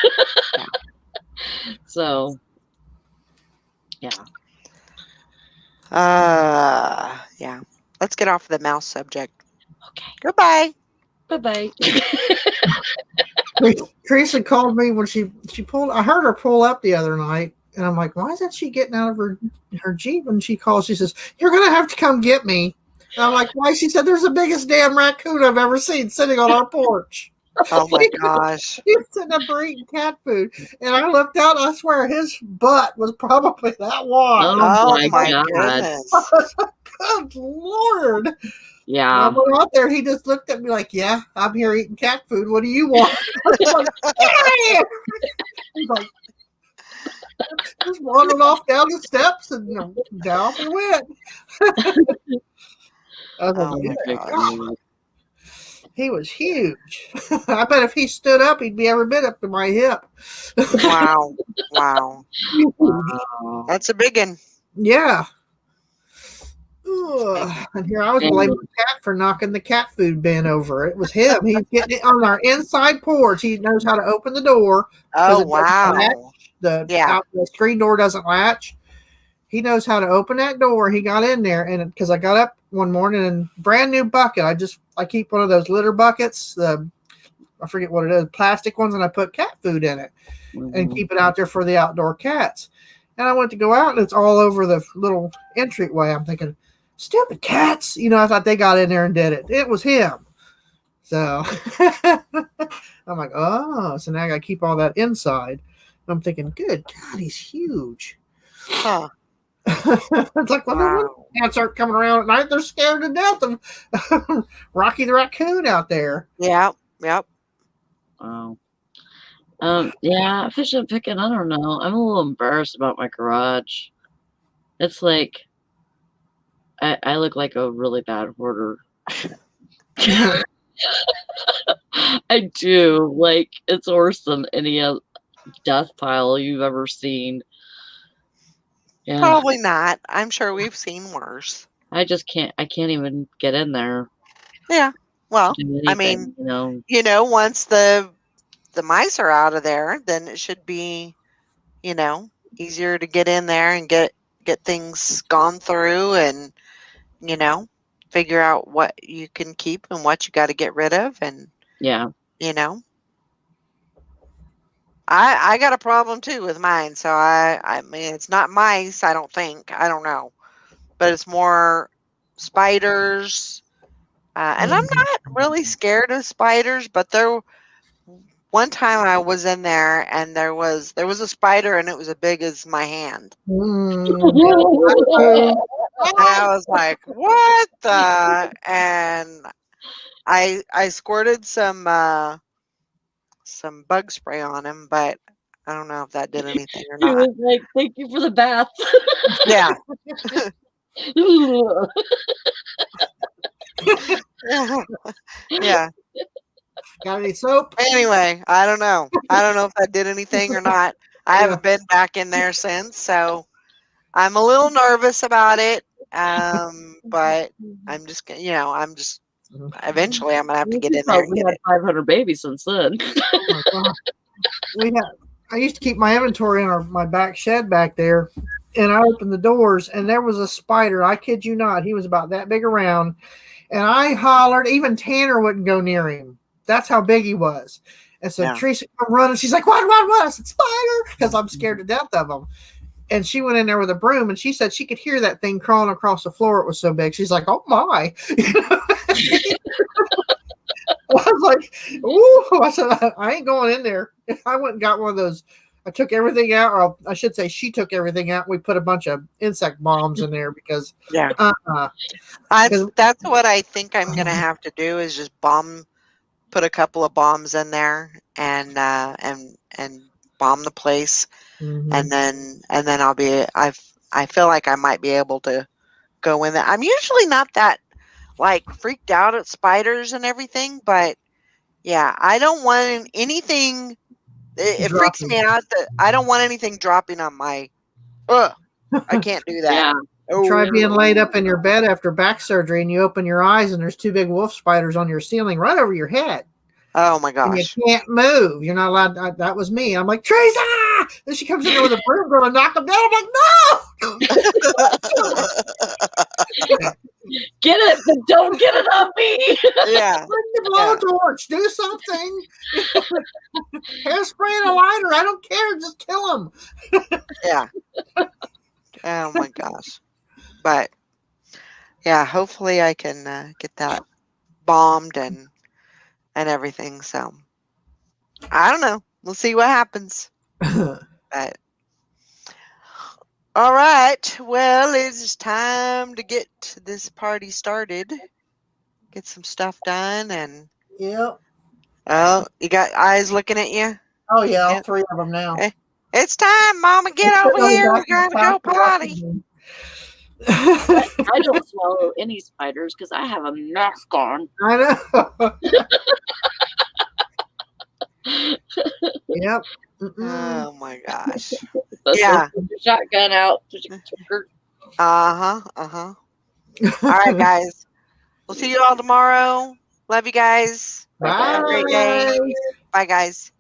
Yeah. So, yeah. Yeah. Let's get off the mouse subject. Okay. Goodbye. Bye-bye. Teresa called me when she pulled. I heard her pull up the other night, and I'm like, "Why isn't she getting out of her Jeep?" And she calls. She says, "You're gonna have to come get me." And I'm like, "Why?" She said, "There's the biggest damn raccoon I've ever seen sitting on our porch." Oh my gosh. He was sitting up there eating cat food, and I looked out. And I swear his butt was probably that wide. Oh my goodness. Good Lord. Yeah. I went out there. He just looked at me like, "Yeah, I'm here eating cat food. What do you want?" I was like, "Get out of here!" He's like, just wandered off down the steps and down he went. Oh my gosh. He was huge. I bet if he stood up, he'd be every bit up to my hip. Wow. That's a big one. Yeah. Ugh. And here I was blaming the cat for knocking the cat food bin over. It was him. He's getting it on our inside porch. He knows how to open the door. Oh, wow. The screen door doesn't latch. He knows how to open that door. He got in there, and because I got up one morning and brand new bucket. I keep one of those litter buckets. I forget what it is, plastic ones, and I put cat food in it and keep it out there for the outdoor cats. And I went to go out, and it's all over the little entryway. I'm thinking, stupid cats. I thought they got in there and did it. It was him. So I'm like, oh, so now I got to keep all that inside. I'm thinking, good God, he's huge. Huh. It's like when the cats aren't coming around at night, they're scared to death of Rocky the raccoon out there. Yep. Wow. Yeah, fish and picking, I don't know. I'm a little embarrassed about my garage. It's like I look like a really bad hoarder. I do. Like, it's worse than any death pile you've ever seen. Yeah. Probably not. I'm sure we've seen worse. I can't even get in there. Yeah. Well, anything, I mean, once the mice are out of there, then it should be, easier to get in there and get things gone through and, figure out what you can keep and what you got to get rid of. And, I got a problem too with mine. So I mean, it's not mice. I don't think. I don't know, but it's more spiders. And I'm not really scared of spiders, but one time I was in there and there was a spider and it was as big as my hand. And I was like, what the? And I squirted some bug spray on him, but I don't know if that did anything or not. He was like, thank you for the bath. Yeah. Yeah. Got any soap? Anyway, I don't know. If that did anything or not. I haven't been back in there since, so I'm a little nervous about it. But I'm just, eventually I'm gonna have to get in there. We had 500 babies since then. Oh my God. I used to keep my inventory in my back shed back there, and I opened the doors, and there was a spider. I kid you not. He was about that big around, and I hollered. Even Tanner wouldn't go near him. That's how big he was. And so Teresa come running. She's like, what? I said, spider, because I'm scared to death of them. And she went in there with a broom, and she said she could hear that thing crawling across the floor. It was so big. She's like, oh, my. I was like, ooh. I said, I ain't going in there. I went and got one of those I took everything out, or I should say, she took everything out. We put a bunch of insect bombs in there because, Yeah. uh, That's what I think I'm gonna have to do is just put a couple of bombs in there and bomb the place, and then I feel like I might be able to go in there. I'm usually not that like freaked out at spiders and everything, but yeah, I don't want anything. It freaks me out that I don't want anything dropping on my. Ugh, I can't do that. Yeah. Try being laid up in your bed after back surgery, and you open your eyes, and there's 2 big wolf spiders on your ceiling right over your head. Oh my And gosh! you can't move. You're not allowed. That was me. I'm like, Teresa! Then she comes in there with a broom, going to knock them down. I'm like, no! Get it, but don't get it on me. Yeah. Bring the blowtorch. Do something. Hairspray and a lighter. I don't care. Just kill them. Yeah. Oh my gosh! But yeah, hopefully I can get that bombed and everything. So I don't know. We'll see what happens. But all right. Well, it's time to get this party started. Get some stuff done and. Yep. Oh, you got eyes looking at you? Oh yeah, all 3 of them now. It's time, Mama. Get over here. We gotta go potty. I don't swallow any spiders because I have a mask on. I know. Yep. Oh my gosh. Let's Yeah. put the shotgun out. All right, guys. We'll see you all tomorrow. Love you guys. Bye. Have a great day. Bye, guys.